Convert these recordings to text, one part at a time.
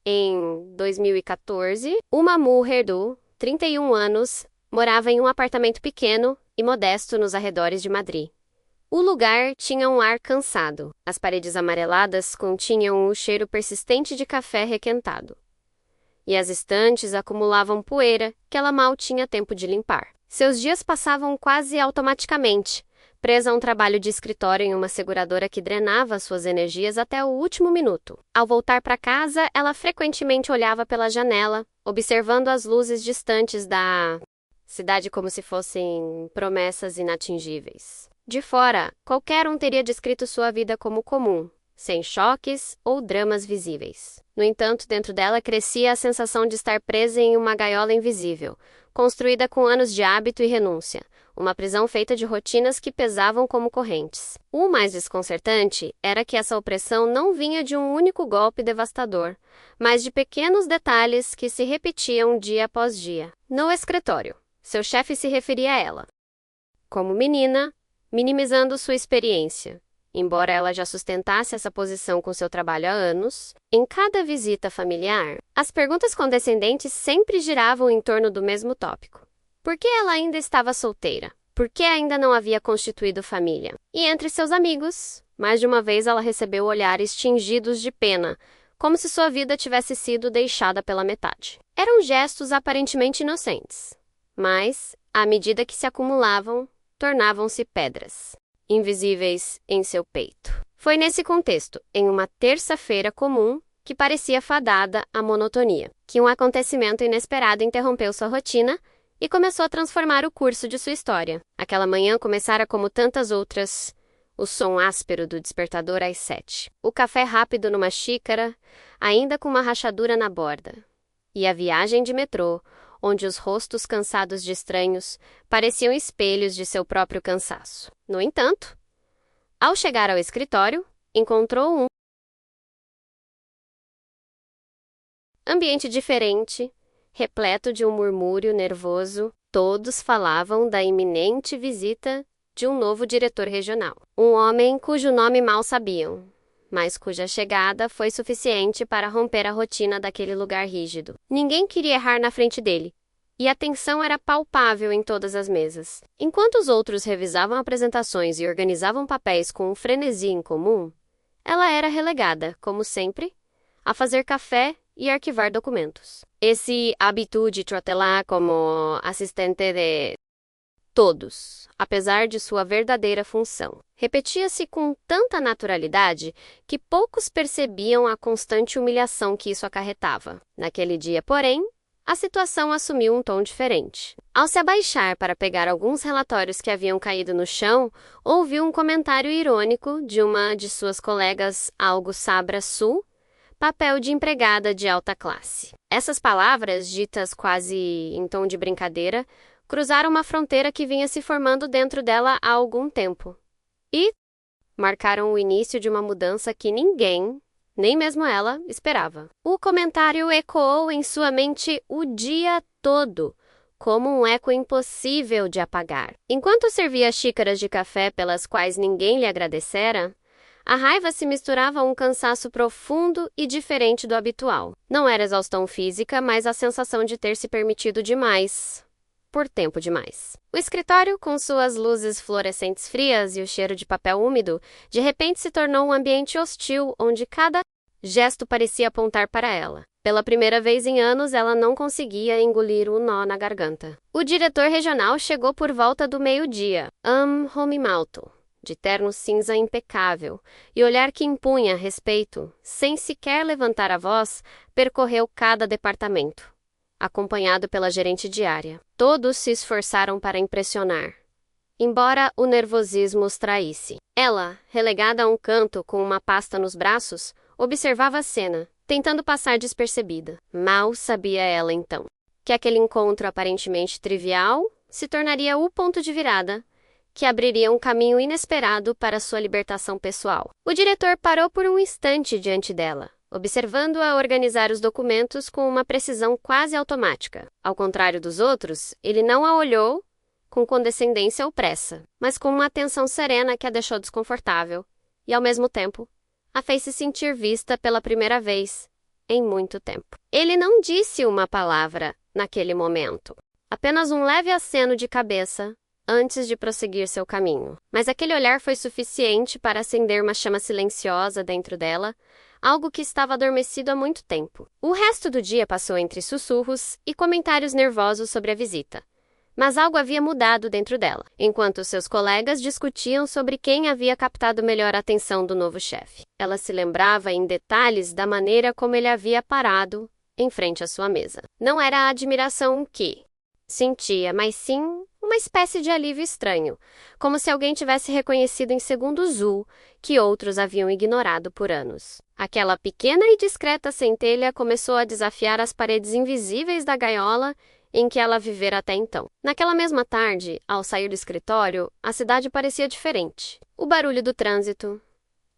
Em 2014, uma mulher de 31 anos morava em um apartamento pequeno e modesto nos arredores de Madrid. O lugar tinha um ar cansado. As paredes amareladas continham o cheiro persistente de café requentado. E as estantes acumulavam poeira que ela mal tinha tempo de limpar. Seus dias passavam quase automaticamente, presa a um trabalho de escritório em uma seguradora que drenava suas energias até o último minuto. Ao voltar para casa, ela frequentemente olhava pela janela, observando as luzes distantes da cidade como se fossem promessas inatingíveis. De fora, qualquer um teria descrito sua vida como comum, sem choques ou dramas visíveis. No entanto, dentro dela crescia a sensação de estar presa em uma gaiola invisível, construída com anos de hábito e renúncia, uma prisão feita de rotinas que pesavam como correntes. O mais desconcertante era que essa opressão não vinha de um único golpe devastador, mas de pequenos detalhes que se repetiam dia após dia. No escritório, seu chefe se referia a ela como menina, minimizando sua experiência. Embora ela já sustentasse essa posição com seu trabalho há anos, em cada visita familiar, as perguntas condescendentes sempre giravam em torno do mesmo tópico. Por que ela ainda estava solteira? Por que ainda não havia constituído família? E entre seus amigos, mais de uma vez ela recebeu olhares tingidos de pena, como se sua vida tivesse sido deixada pela metade. Eram gestos aparentemente inocentes, mas, à medida que se acumulavam, tornavam-se pedras invisíveis em seu peito. Foi nesse contexto, em uma terça-feira comum, que parecia fadada à monotonia, que um acontecimento inesperado interrompeu sua rotina e começou a transformar o curso de sua história. Aquela manhã começara como tantas outras, o som áspero do despertador às 7, o café rápido numa xícara, ainda com uma rachadura na borda, e a viagem de metrô, onde os rostos cansados de estranhos pareciam espelhos de seu próprio cansaço. No entanto, ao chegar ao escritório, encontrou um ambiente diferente, repleto de um murmúrio nervoso. Todos falavam da iminente visita de um novo diretor regional. Um homem cujo nome mal sabiam, mas cuja chegada foi suficiente para romper a rotina daquele lugar rígido. Ninguém queria errar na frente dele, e a tensão era palpável em todas as mesas. Enquanto os outros revisavam apresentações e organizavam papéis com um frenesi incomum, ela era relegada, como sempre, a fazer café e arquivar documentos. Esse hábito de trotelar como assistente de todos, apesar de sua verdadeira função, repetia-se com tanta naturalidade que poucos percebiam a constante humilhação que isso acarretava. Naquele dia, porém, a situação assumiu um tom diferente. Ao se abaixar para pegar alguns relatórios que haviam caído no chão, ouviu um comentário irônico de uma de suas colegas algo sabra sul, papel de empregada de alta classe. Essas palavras, ditas quase em tom de brincadeira, cruzaram uma fronteira que vinha se formando dentro dela há algum tempo. E marcaram o início de uma mudança que ninguém, nem mesmo ela, esperava. O comentário ecoou em sua mente o dia todo, como um eco impossível de apagar. Enquanto servia xícaras de café pelas quais ninguém lhe agradecera, a raiva se misturava a um cansaço profundo e diferente do habitual. Não era exaustão física, mas a sensação de ter se permitido demais, por tempo demais. O escritório, com suas luzes fluorescentes frias e o cheiro de papel úmido, de repente se tornou um ambiente hostil onde cada gesto parecia apontar para ela. Pela primeira vez em anos, ela não conseguia engolir o nó na garganta. O diretor regional chegou por volta do meio-dia. Homem alto, de terno cinza impecável, e olhar que impunha respeito, sem sequer levantar a voz, percorreu cada departamento, acompanhado pela gerente diária. Todos se esforçaram para impressionar, embora o nervosismo os traísse. Ela, relegada a um canto com uma pasta nos braços, observava a cena, tentando passar despercebida. Mal sabia ela, então, que aquele encontro aparentemente trivial se tornaria o ponto de virada, que abriria um caminho inesperado para sua libertação pessoal. O diretor parou por um instante diante dela, observando-a organizar os documentos com uma precisão quase automática. Ao contrário dos outros, ele não a olhou com condescendência ou pressa, mas com uma atenção serena que a deixou desconfortável e, ao mesmo tempo, a fez se sentir vista pela primeira vez, em muito tempo. Ele não disse uma palavra naquele momento, apenas um leve aceno de cabeça antes de prosseguir seu caminho. Mas aquele olhar foi suficiente para acender uma chama silenciosa dentro dela, algo que estava adormecido há muito tempo. O resto do dia passou entre sussurros e comentários nervosos sobre a visita. Mas algo havia mudado dentro dela, enquanto seus colegas discutiam sobre quem havia captado melhor a atenção do novo chefe. Ela se lembrava em detalhes da maneira como ele havia parado em frente à sua mesa. Não era a admiração que sentia, mas sim uma espécie de alívio estranho, como se alguém tivesse reconhecido em segundos que outros haviam ignorado por anos. Aquela pequena e discreta centelha começou a desafiar as paredes invisíveis da gaiola em que ela vivera até então. Naquela mesma tarde, ao sair do escritório, a cidade parecia diferente. O barulho do trânsito,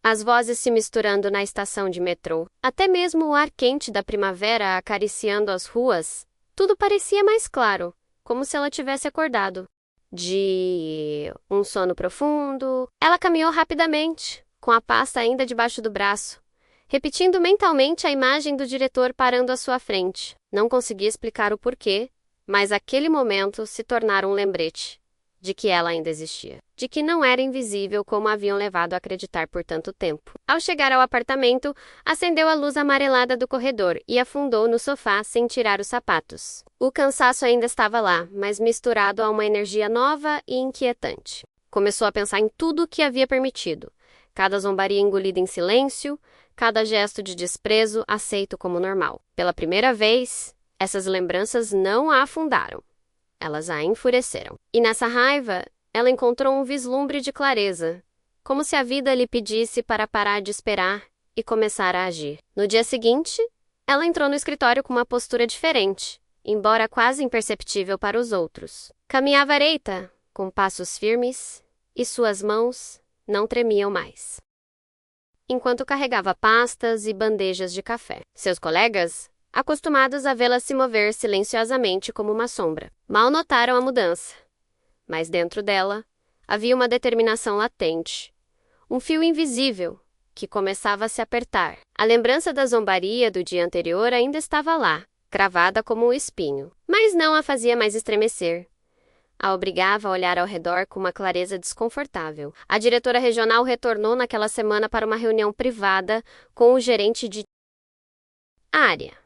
as vozes se misturando na estação de metrô, até mesmo o ar quente da primavera acariciando as ruas, tudo parecia mais claro, como se ela tivesse acordado de um sono profundo. Ela caminhou rapidamente, com a pasta ainda debaixo do braço, repetindo mentalmente a imagem do diretor parando à sua frente. Não conseguia explicar o porquê, mas aquele momento se tornara um lembrete de que ela ainda existia, de que não era invisível como a haviam levado a acreditar por tanto tempo. Ao chegar ao apartamento, acendeu a luz amarelada do corredor e afundou no sofá sem tirar os sapatos. O cansaço ainda estava lá, mas misturado a uma energia nova e inquietante. Começou a pensar em tudo o que havia permitido, cada zombaria engolida em silêncio, cada gesto de desprezo aceito como normal. Pela primeira vez, essas lembranças não a afundaram. Elas a enfureceram. E nessa raiva, ela encontrou um vislumbre de clareza, como se a vida lhe pedisse para parar de esperar e começar a agir. No dia seguinte, ela entrou no escritório com uma postura diferente, embora quase imperceptível para os outros. Caminhava ereita, com passos firmes, e suas mãos não tremiam mais, enquanto carregava pastas e bandejas de café. Seus colegas, acostumados a vê-la se mover silenciosamente como uma sombra, mal notaram a mudança. Mas dentro dela, havia uma determinação latente, um fio invisível, que começava a se apertar. A lembrança da zombaria do dia anterior ainda estava lá, cravada como um espinho, mas não a fazia mais estremecer. A obrigava a olhar ao redor com uma clareza desconfortável. A diretora regional retornou naquela semana para uma reunião privada com o gerente de área.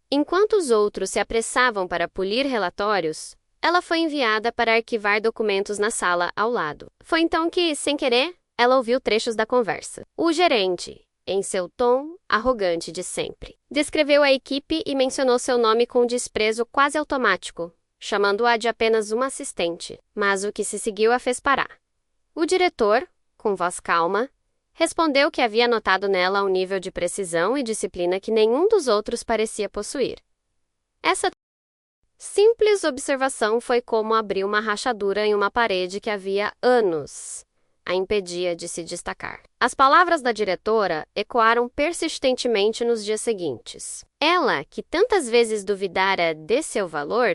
Enquanto os outros se apressavam para polir relatórios, ela foi enviada para arquivar documentos na sala ao lado. Foi então que, sem querer, ela ouviu trechos da conversa. O gerente, em seu tom arrogante de sempre, descreveu a equipe e mencionou seu nome com um desprezo quase automático, chamando-a de apenas uma assistente. Mas o que se seguiu a fez parar. O diretor, com voz calma, respondeu que havia notado nela um nível de precisão e disciplina que nenhum dos outros parecia possuir. Essa simples observação foi como abrir uma rachadura em uma parede que havia anos a impedia de se destacar. As palavras da diretora ecoaram persistentemente nos dias seguintes. Ela, que tantas vezes duvidara de seu valor,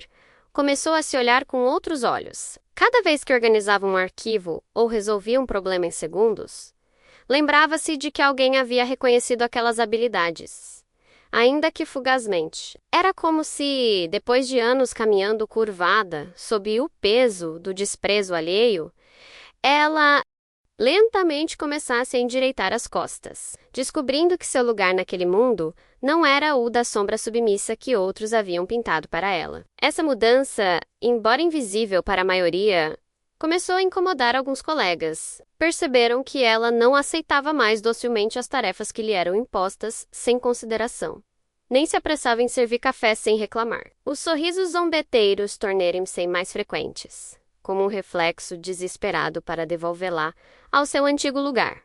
começou a se olhar com outros olhos. Cada vez que organizava um arquivo ou resolvia um problema em segundos, lembrava-se de que alguém havia reconhecido aquelas habilidades, ainda que fugazmente. Era como se, depois de anos caminhando curvada, sob o peso do desprezo alheio, ela lentamente começasse a endireitar as costas, descobrindo que seu lugar naquele mundo não era o da sombra submissa que outros haviam pintado para ela. Essa mudança, embora invisível para a maioria, começou a incomodar alguns colegas. Perceberam que ela não aceitava mais docilmente as tarefas que lhe eram impostas sem consideração. Nem se apressava em servir café sem reclamar. Os sorrisos zombeteiros tornaram-se mais frequentes, como um reflexo desesperado para devolvê-la ao seu antigo lugar.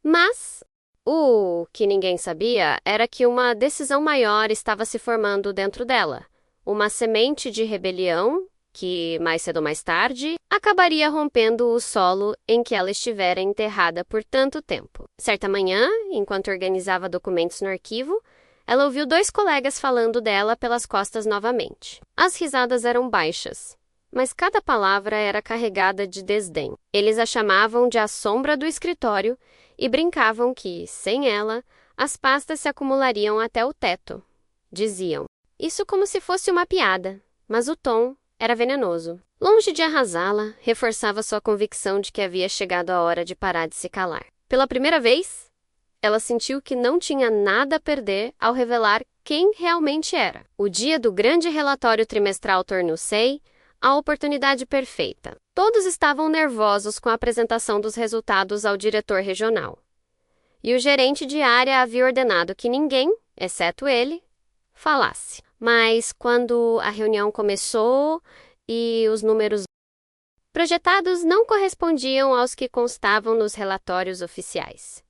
Mas o que ninguém sabia era que uma decisão maior estava se formando dentro dela, uma semente de rebelião que, mais cedo ou mais tarde, acabaria rompendo o solo em que ela estivera enterrada por tanto tempo. Certa manhã, enquanto organizava documentos no arquivo, ela ouviu 2 colegas falando dela pelas costas novamente. As risadas eram baixas, mas cada palavra era carregada de desdém. Eles a chamavam de a sombra do escritório e brincavam que, sem ela, As pastas se acumulariam até o teto. Diziam. Isso como se fosse uma piada, mas o tom era venenoso. Longe de arrasá-la, reforçava sua convicção de que havia chegado a hora de parar de se calar. Pela primeira vez, ela sentiu que não tinha nada a perder ao revelar quem realmente era. O dia do grande relatório trimestral tornou-se a oportunidade perfeita. Todos estavam nervosos com a apresentação dos resultados ao diretor regional. E o gerente de área havia ordenado que ninguém, exceto ele, falasse. Mas quando a reunião começou e os números projetados não correspondiam aos que constavam nos relatórios oficiais,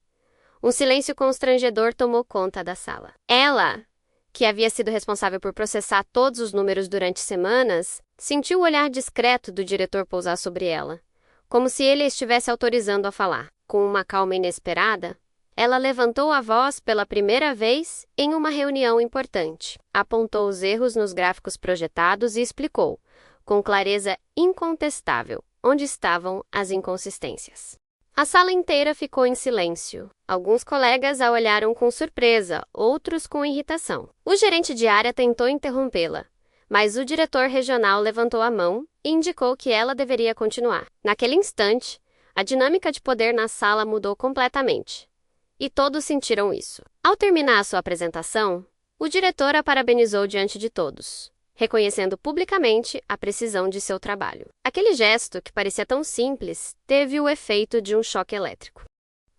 um silêncio constrangedor tomou conta da sala. Ela, que havia sido responsável por processar todos os números durante semanas, sentiu o olhar discreto do diretor pousar sobre ela, como se ele a estivesse autorizando a falar. Com uma calma inesperada, ela levantou a voz pela primeira vez em uma reunião importante, apontou os erros nos gráficos projetados e explicou, com clareza incontestável, onde estavam as inconsistências. A sala inteira ficou em silêncio. Alguns colegas a olharam com surpresa, outros com irritação. O gerente de área tentou interrompê-la, mas o diretor regional levantou a mão e indicou que ela deveria continuar. Naquele instante, a dinâmica de poder na sala mudou completamente. E todos sentiram isso. Ao terminar a sua apresentação, o diretor a parabenizou diante de todos, reconhecendo publicamente a precisão de seu trabalho. Aquele gesto, que parecia tão simples, teve o efeito de um choque elétrico.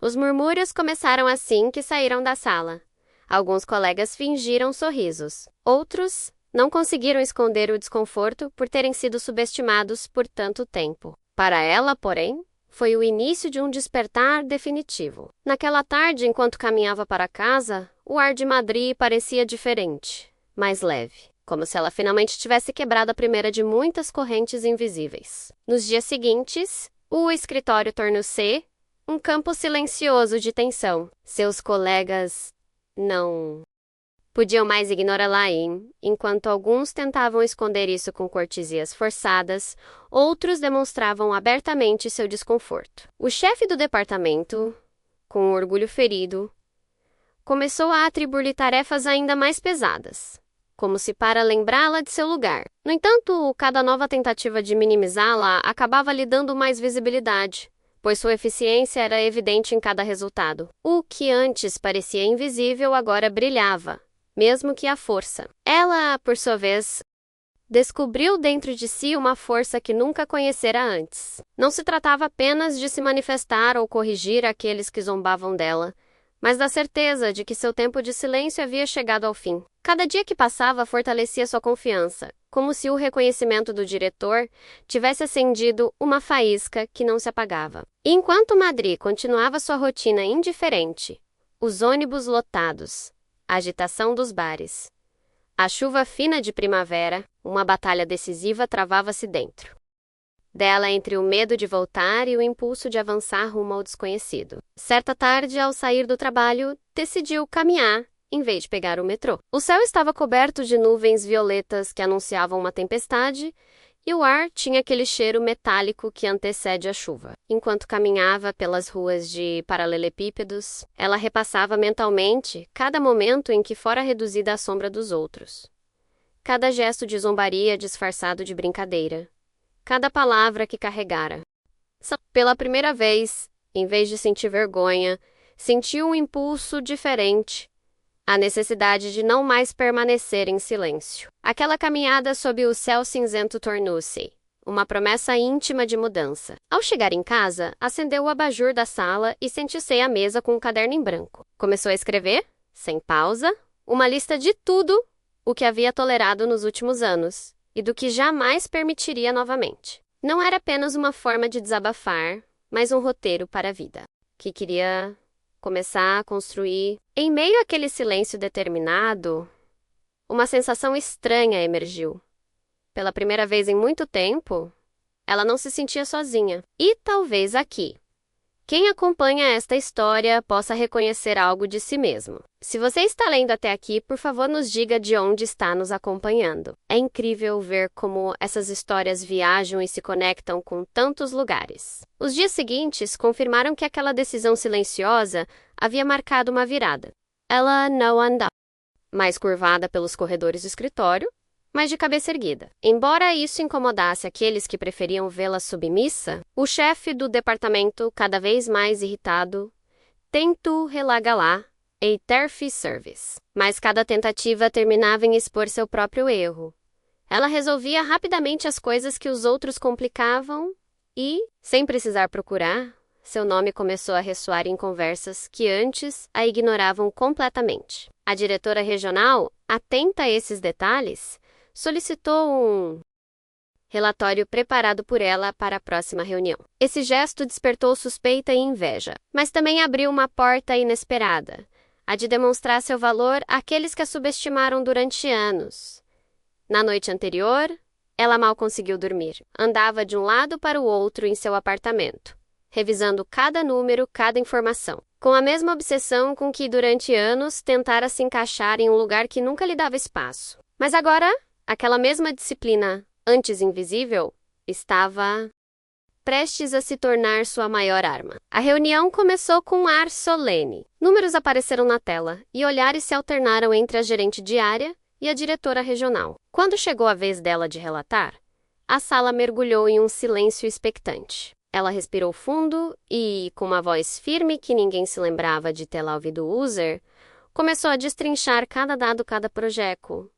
Os murmúrios começaram assim que saíram da sala. Alguns colegas fingiram sorrisos. Outros não conseguiram esconder o desconforto por terem sido subestimados por tanto tempo. Para ela, porém, foi o início de um despertar definitivo. Naquela tarde, enquanto caminhava para casa, o ar de Madrid parecia diferente, mais leve, como se ela finalmente tivesse quebrado a primeira de muitas correntes invisíveis. Nos dias seguintes, o escritório tornou-se um campo silencioso de tensão. Seus colegas não podiam mais ignorá-la, enquanto alguns tentavam esconder isso com cortesias forçadas, outros demonstravam abertamente seu desconforto. O chefe do departamento, com o orgulho ferido, começou a atribuir-lhe tarefas ainda mais pesadas, como se para lembrá-la de seu lugar. No entanto, cada nova tentativa de minimizá-la acabava lhe dando mais visibilidade, pois sua eficiência era evidente em cada resultado. O que antes parecia invisível agora brilhava, mesmo que a força. Ela, por sua vez, descobriu dentro de si uma força que nunca conhecera antes. Não se tratava apenas de se manifestar ou corrigir aqueles que zombavam dela, mas da certeza de que seu tempo de silêncio havia chegado ao fim. Cada dia que passava fortalecia sua confiança, como se o reconhecimento do diretor tivesse acendido uma faísca que não se apagava. E enquanto Madrid continuava sua rotina indiferente, os ônibus lotados, a agitação dos bares, a chuva fina de primavera, uma batalha decisiva travava-se dentro dela entre o medo de voltar e o impulso de avançar rumo ao desconhecido. Certa tarde, ao sair do trabalho, decidiu caminhar em vez de pegar o metrô. O céu estava coberto de nuvens violetas que anunciavam uma tempestade e o ar tinha aquele cheiro metálico que antecede a chuva. Enquanto caminhava pelas ruas de paralelepípedos, ela repassava mentalmente cada momento em que fora reduzida à sombra dos outros. Cada gesto de zombaria disfarçado de brincadeira. Cada palavra que carregara. Pela primeira vez, em vez de sentir vergonha, sentiu um impulso diferente, a necessidade de não mais permanecer em silêncio. Aquela caminhada sob o céu cinzento tornou-se uma promessa íntima de mudança. Ao chegar em casa, acendeu o abajur da sala e sentou-se à mesa com um caderno em branco. Começou a escrever, sem pausa, uma lista de tudo o que havia tolerado nos últimos anos e do que jamais permitiria novamente. Não era apenas uma forma de desabafar, mas um roteiro para a vida, que queria começar a construir. Em meio àquele silêncio determinado, uma sensação estranha emergiu. Pela primeira vez em muito tempo, ela não se sentia sozinha. E talvez aqui, quem acompanha esta história possa reconhecer algo de si mesmo. Se você está lendo até aqui, por favor nos diga de onde está nos acompanhando. É incrível ver como essas histórias viajam e se conectam com tantos lugares. Os dias seguintes confirmaram que aquela decisão silenciosa havia marcado uma virada. Ela não andava, mais curvada pelos corredores do escritório, mas de cabeça erguida. Embora isso incomodasse aqueles que preferiam vê-la submissa, o chefe do departamento, cada vez mais irritado, tentou relagá-la a turf service. Mas cada tentativa terminava em expor seu próprio erro. Ela resolvia rapidamente as coisas que os outros complicavam e, sem precisar procurar, seu nome começou a ressoar em conversas que antes a ignoravam completamente. A diretora regional, atenta a esses detalhes, solicitou um relatório preparado por ela para a próxima reunião. Esse gesto despertou suspeita e inveja, mas também abriu uma porta inesperada, a de demonstrar seu valor àqueles que a subestimaram durante anos. Na noite anterior, ela mal conseguiu dormir. Andava de um lado para o outro em seu apartamento, revisando cada número, cada informação, com a mesma obsessão com que durante anos tentara se encaixar em um lugar que nunca lhe dava espaço. Mas agora, aquela mesma disciplina, antes invisível, estava prestes a se tornar sua maior arma. A reunião começou com um ar solene. Números apareceram na tela e olhares se alternaram entre a gerente diária e a diretora regional. Quando chegou a vez dela de relatar, a sala mergulhou em um silêncio expectante. Ela respirou fundo e, com uma voz firme que ninguém se lembrava de tê-la ouvido user, começou a destrinchar cada dado, cada projeto,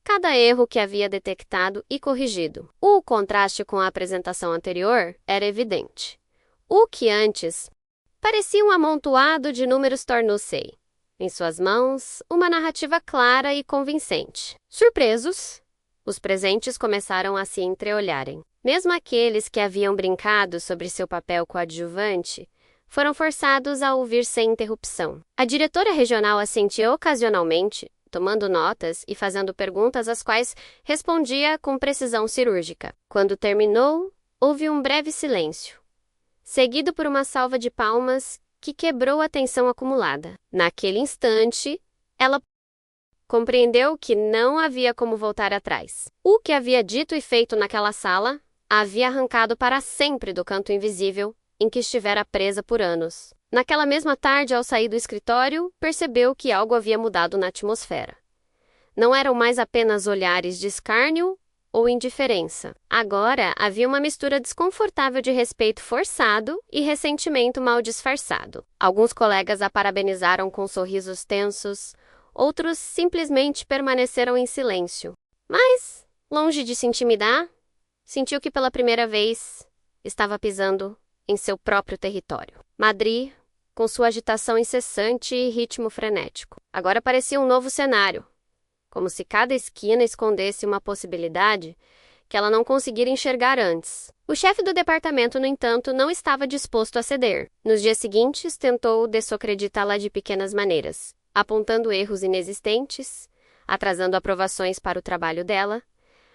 cada erro que havia detectado e corrigido. O contraste com a apresentação anterior era evidente. O que antes parecia um amontoado de números tornou-se, em suas mãos, uma narrativa clara e convincente. Surpresos, os presentes começaram a se entreolharem. Mesmo aqueles que haviam brincado sobre seu papel coadjuvante foram forçados a ouvir sem interrupção. A diretora regional assentia ocasionalmente, tomando notas e fazendo perguntas às quais respondia com precisão cirúrgica. Quando terminou, houve um breve silêncio, seguido por uma salva de palmas que quebrou a tensão acumulada. Naquele instante, ela compreendeu que não havia como voltar atrás. O que havia dito e feito naquela sala a havia arrancado para sempre do canto invisível em que estivera presa por anos. Naquela mesma tarde, ao sair do escritório, percebeu que algo havia mudado na atmosfera. Não eram mais apenas olhares de escárnio ou indiferença. Agora havia uma mistura desconfortável de respeito forçado e ressentimento mal disfarçado. Alguns colegas a parabenizaram com sorrisos tensos, outros simplesmente permaneceram em silêncio. Mas, longe de se intimidar, sentiu que pela primeira vez estava pisando em seu próprio território. Madrid, com sua agitação incessante e ritmo frenético, agora parecia um novo cenário, como se cada esquina escondesse uma possibilidade que ela não conseguira enxergar antes. O chefe do departamento, no entanto, não estava disposto a ceder. Nos dias seguintes, tentou desacreditá-la de pequenas maneiras, apontando erros inexistentes, atrasando aprovações para o trabalho dela,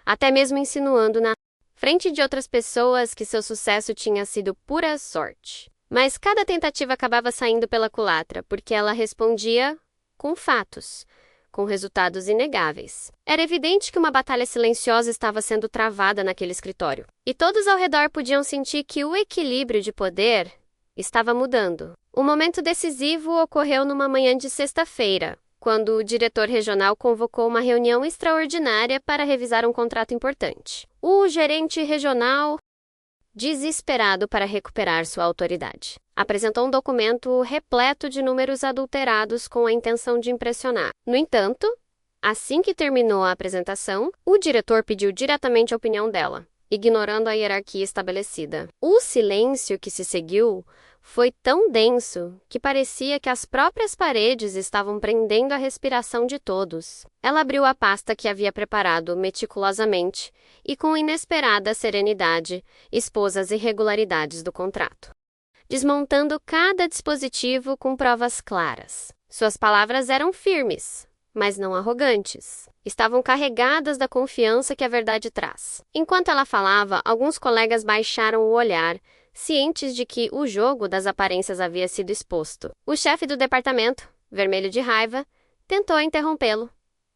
até mesmo insinuando na frente de outras pessoas que seu sucesso tinha sido pura sorte. Mas cada tentativa acabava saindo pela culatra, porque ela respondia com fatos, com resultados inegáveis. Era evidente que uma batalha silenciosa estava sendo travada naquele escritório, e todos ao redor podiam sentir que o equilíbrio de poder estava mudando. O momento decisivo ocorreu numa manhã de sexta-feira, quando o diretor regional convocou uma reunião extraordinária para revisar um contrato importante. O gerente regional, desesperado para recuperar sua autoridade, apresentou um documento repleto de números adulterados com a intenção de impressionar. No entanto, assim que terminou a apresentação, o diretor pediu diretamente a opinião dela, ignorando a hierarquia estabelecida. O silêncio que se seguiu foi tão denso que parecia que as próprias paredes estavam prendendo a respiração de todos. Ela abriu a pasta que havia preparado meticulosamente e, com inesperada serenidade, expôs as irregularidades do contrato, desmontando cada dispositivo com provas claras. Suas palavras eram firmes, mas não arrogantes. Estavam carregadas da confiança que a verdade traz. Enquanto ela falava, alguns colegas baixaram o olhar, cientes de que o jogo das aparências havia sido exposto. O chefe do departamento, vermelho de raiva, tentou interrompê-lo,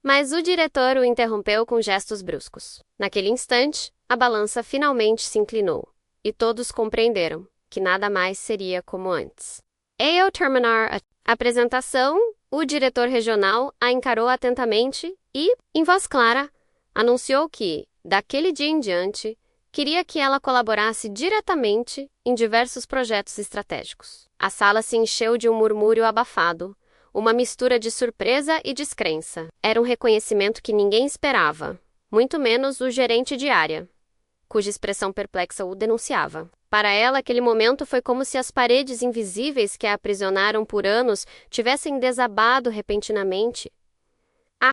mas o diretor o interrompeu com gestos bruscos. Naquele instante, a balança finalmente se inclinou, e todos compreenderam que nada mais seria como antes. Ao terminar Apresentação: o diretor regional a encarou atentamente e, em voz clara, anunciou que, daquele dia em diante, queria que ela colaborasse diretamente em diversos projetos estratégicos. A sala se encheu de um murmúrio abafado, uma mistura de surpresa e descrença. Era um reconhecimento que ninguém esperava, muito menos o gerente de área, cuja expressão perplexa o denunciava. Para ela, aquele momento foi como se as paredes invisíveis que a aprisionaram por anos tivessem desabado repentinamente. A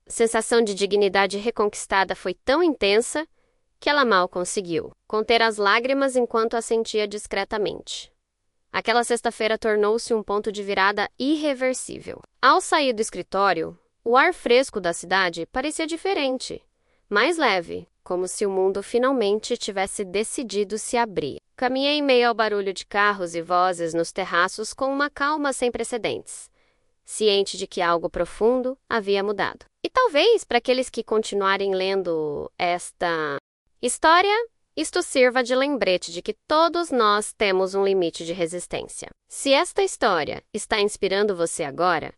sensação de dignidade reconquistada foi tão intensa que ela mal conseguiu conter as lágrimas enquanto assentia discretamente. Aquela sexta-feira tornou-se um ponto de virada irreversível. Ao sair do escritório, o ar fresco da cidade parecia diferente, mais leve, como se o mundo finalmente tivesse decidido se abrir. Caminhei em meio ao barulho de carros e vozes nos terraços com uma calma sem precedentes, ciente de que algo profundo havia mudado. E talvez, para aqueles que continuarem lendo esta história, isto sirva de lembrete de que todos nós temos um limite de resistência. Se esta história está inspirando você agora,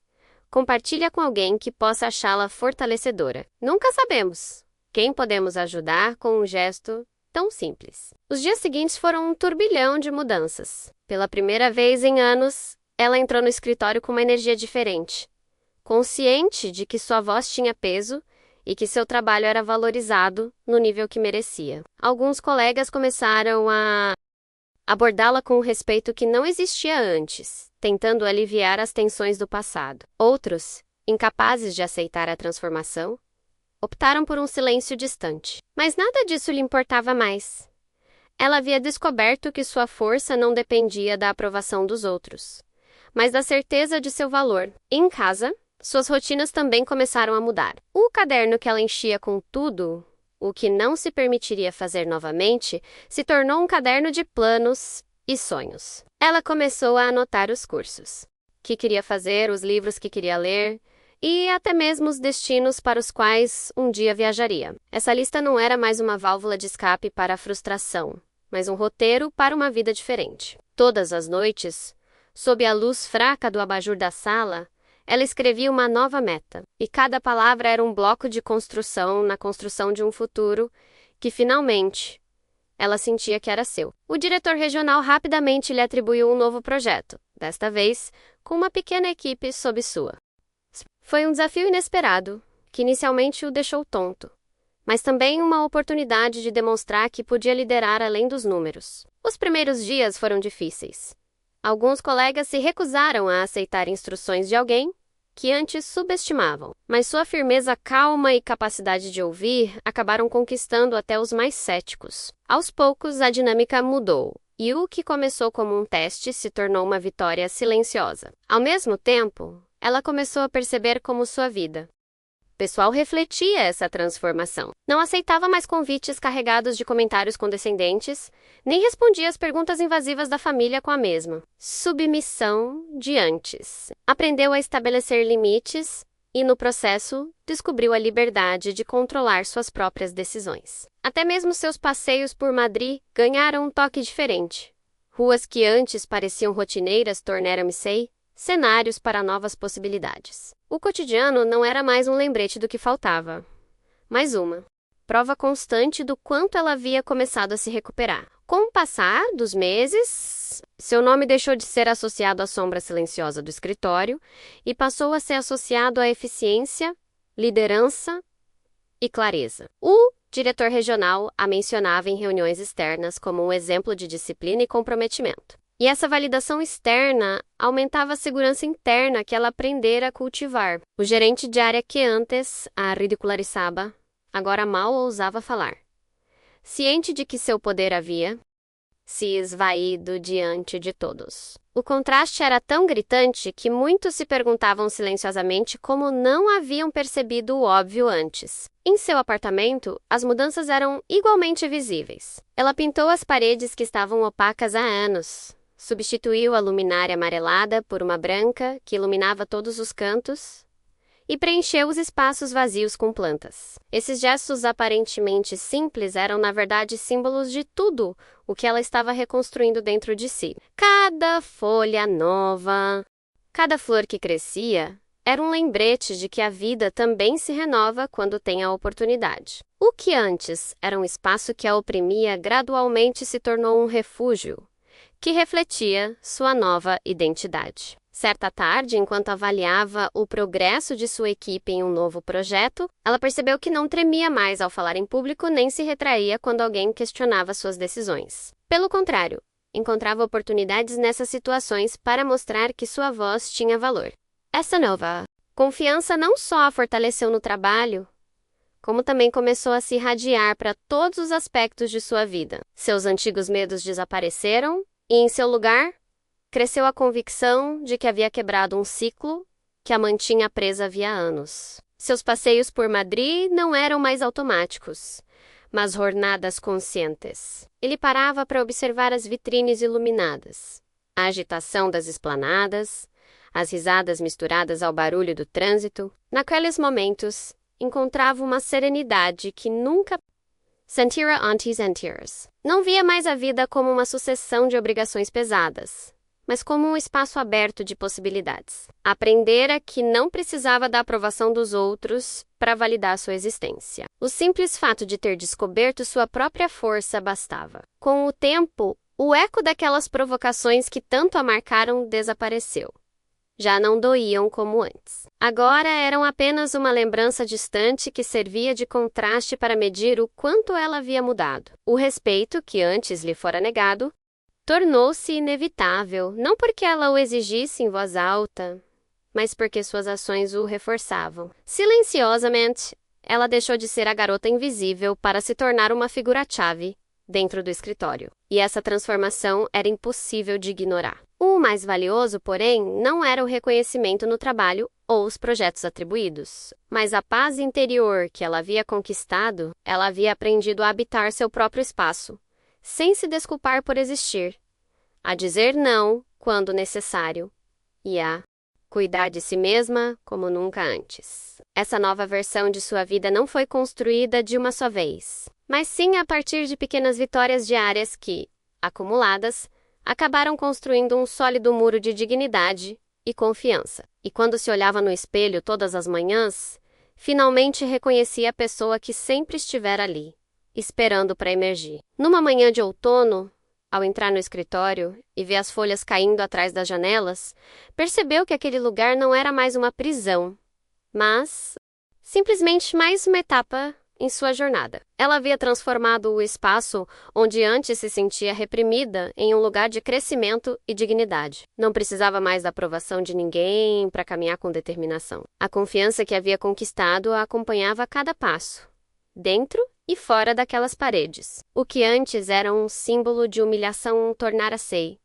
compartilhe com alguém que possa achá-la fortalecedora. Nunca sabemos quem podemos ajudar com um gesto tão simples. Os dias seguintes foram um turbilhão de mudanças. Pela primeira vez em anos, ela entrou no escritório com uma energia diferente, consciente de que sua voz tinha peso e que seu trabalho era valorizado no nível que merecia. Alguns colegas começaram a abordá-la com um respeito que não existia antes, tentando aliviar as tensões do passado. Outros, incapazes de aceitar a transformação, optaram por um silêncio distante. Mas nada disso lhe importava mais. Ela havia descoberto que sua força não dependia da aprovação dos outros, mas da certeza de seu valor. Em casa, suas rotinas também começaram a mudar. O caderno que ela enchia com tudo, o que não se permitiria fazer novamente, se tornou um caderno de planos e sonhos. Ela começou a anotar os cursos que queria fazer, os livros que queria ler, e até mesmo os destinos para os quais um dia viajaria. Essa lista não era mais uma válvula de escape para a frustração, mas um roteiro para uma vida diferente. Todas as noites, sob a luz fraca do abajur da sala, ela escrevia uma nova meta, e cada palavra era um bloco de construção na construção de um futuro que, finalmente, ela sentia que era seu. O diretor regional rapidamente lhe atribuiu um novo projeto, desta vez com uma pequena equipe sob sua. Foi um desafio inesperado, que inicialmente o deixou tonto, mas também uma oportunidade de demonstrar que podia liderar além dos números. Os primeiros dias foram difíceis. Alguns colegas se recusaram a aceitar instruções de alguém que antes subestimavam, mas sua firmeza calma e capacidade de ouvir acabaram conquistando até os mais céticos. Aos poucos, a dinâmica mudou, e o que começou como um teste se tornou uma vitória silenciosa. Ao mesmo tempo, ela começou a perceber como sua vida pessoal refletia essa transformação. Não aceitava mais convites carregados de comentários condescendentes, nem respondia às perguntas invasivas da família com a mesma submissão de antes. Aprendeu a estabelecer limites e, no processo, descobriu a liberdade de controlar suas próprias decisões. Até mesmo seus passeios por Madrid ganharam um toque diferente. Ruas que antes pareciam rotineiras tornaram-se cenários para novas possibilidades. O cotidiano não era mais um lembrete do que faltava, mas uma prova constante do quanto ela havia começado a se recuperar. Com o passar dos meses, seu nome deixou de ser associado à sombra silenciosa do escritório e passou a ser associado à eficiência, liderança e clareza. O diretor regional a mencionava em reuniões externas como um exemplo de disciplina e comprometimento. E essa validação externa aumentava a segurança interna que ela aprendera a cultivar. O gerente de área que antes a ridicularizava, agora mal ousava falar. Ciente de que seu poder havia se esvaído diante de todos. O contraste era tão gritante que muitos se perguntavam silenciosamente como não haviam percebido o óbvio antes. Em seu apartamento, as mudanças eram igualmente visíveis. Ela pintou as paredes que estavam opacas há anos. Substituiu a luminária amarelada por uma branca que iluminava todos os cantos e preencheu os espaços vazios com plantas. Esses gestos aparentemente simples eram, na verdade, símbolos de tudo o que ela estava reconstruindo dentro de si. Cada folha nova, Cada flor que crescia era um lembrete de que a vida também se renova quando tem a oportunidade. O que antes era um espaço que a oprimia gradualmente se tornou um refúgio, que refletia sua nova identidade. Certa tarde, enquanto avaliava o progresso de sua equipe em um novo projeto, ela percebeu que não tremia mais ao falar em público nem se retraía quando alguém questionava suas decisões. Pelo contrário, encontrava oportunidades nessas situações para mostrar que sua voz tinha valor. Essa nova confiança não só a fortaleceu no trabalho, como também começou a se irradiar para todos os aspectos de sua vida. Seus antigos medos desapareceram e, em seu lugar, cresceu a convicção de que havia quebrado um ciclo que a mantinha presa havia anos. Seus passeios por Madrid não eram mais automáticos, mas jornadas conscientes. Ele parava para observar as vitrines iluminadas, a agitação das esplanadas, as risadas misturadas ao barulho do trânsito. Naqueles momentos, encontrava uma serenidade que nunca sentira antes. Não via mais a vida como uma sucessão de obrigações pesadas, mas como um espaço aberto de possibilidades. Aprendera que não precisava da aprovação dos outros para validar sua existência. O simples fato de ter descoberto sua própria força bastava. Com o tempo, o eco daquelas provocações que tanto a marcaram desapareceu. Já não doíam como antes. Agora eram apenas uma lembrança distante que servia de contraste para medir o quanto ela havia mudado. O respeito, que antes lhe fora negado, tornou-se inevitável, não porque ela o exigisse em voz alta, mas porque suas ações o reforçavam. Silenciosamente, ela deixou de ser a garota invisível para se tornar uma figura-chave dentro do escritório. E essa transformação era impossível de ignorar. O mais valioso, porém, não era o reconhecimento no trabalho ou os projetos atribuídos, mas a paz interior que ela havia conquistado. Ela havia aprendido a habitar seu próprio espaço, sem se desculpar por existir, a dizer não quando necessário e a cuidar de si mesma como nunca antes. Essa nova versão de sua vida não foi construída de uma só vez, mas sim a partir de pequenas vitórias diárias que, acumuladas, acabaram construindo um sólido muro de dignidade e confiança. E quando se olhava no espelho todas as manhãs, finalmente reconhecia a pessoa que sempre estivera ali, esperando para emergir. Numa manhã de outono, ao entrar no escritório e ver as folhas caindo atrás das janelas, percebeu que aquele lugar não era mais uma prisão, mas simplesmente mais uma etapa em sua jornada. Ela havia transformado o espaço onde antes se sentia reprimida em um lugar de crescimento e dignidade. Não precisava mais da aprovação de ninguém para caminhar com determinação. A confiança que havia conquistado a acompanhava a cada passo, dentro e fora daquelas paredes. O que antes era um símbolo de humilhação tornara-se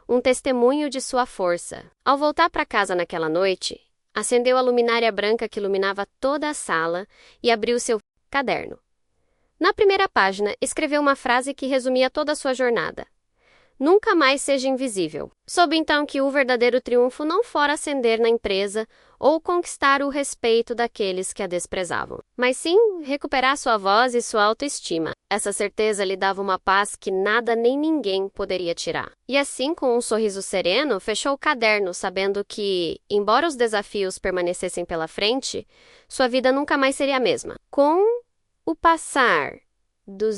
um testemunho de sua força. Ao voltar para casa naquela noite, acendeu a luminária branca que iluminava toda a sala e abriu seu caderno. Na primeira página, escreveu uma frase que resumia toda a sua jornada. Nunca mais seja invisível. Soube então que o verdadeiro triunfo não fora ascender na empresa ou conquistar o respeito daqueles que a desprezavam, mas sim recuperar sua voz e sua autoestima. Essa certeza lhe dava uma paz que nada nem ninguém poderia tirar. E assim, com um sorriso sereno, fechou o caderno, sabendo que, embora os desafios permanecessem pela frente, sua vida nunca mais seria a mesma. Com o passar dos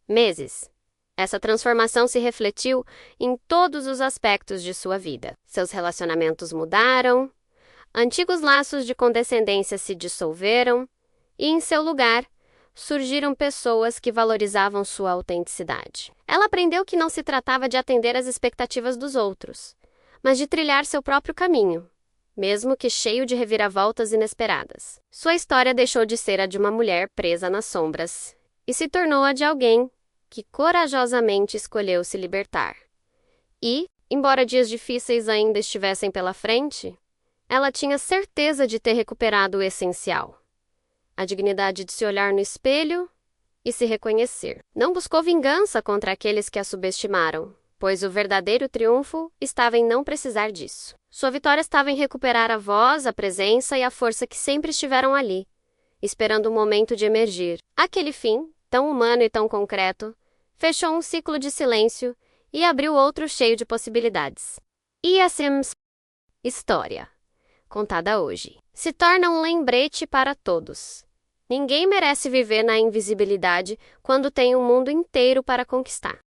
meses, essa transformação se refletiu em todos os aspectos de sua vida. Seus relacionamentos mudaram, antigos laços de condescendência se dissolveram e, em seu lugar, surgiram pessoas que valorizavam sua autenticidade. Ela aprendeu que não se tratava de atender às expectativas dos outros, mas de trilhar seu próprio caminho, mesmo que cheio de reviravoltas inesperadas. Sua história deixou de ser a de uma mulher presa nas sombras e se tornou a de alguém que corajosamente escolheu se libertar. E, embora dias difíceis ainda estivessem pela frente, ela tinha certeza de ter recuperado o essencial: a dignidade de se olhar no espelho e se reconhecer. Não buscou vingança contra aqueles que a subestimaram, pois o verdadeiro triunfo estava em não precisar disso. Sua vitória estava em recuperar a voz, a presença e a força que sempre estiveram ali, esperando o momento de emergir. Aquele fim, tão humano e tão concreto, fechou um ciclo de silêncio e abriu outro cheio de possibilidades. E assim História, contada hoje, se torna um lembrete para todos. Ninguém merece viver na invisibilidade quando tem um mundo inteiro para conquistar.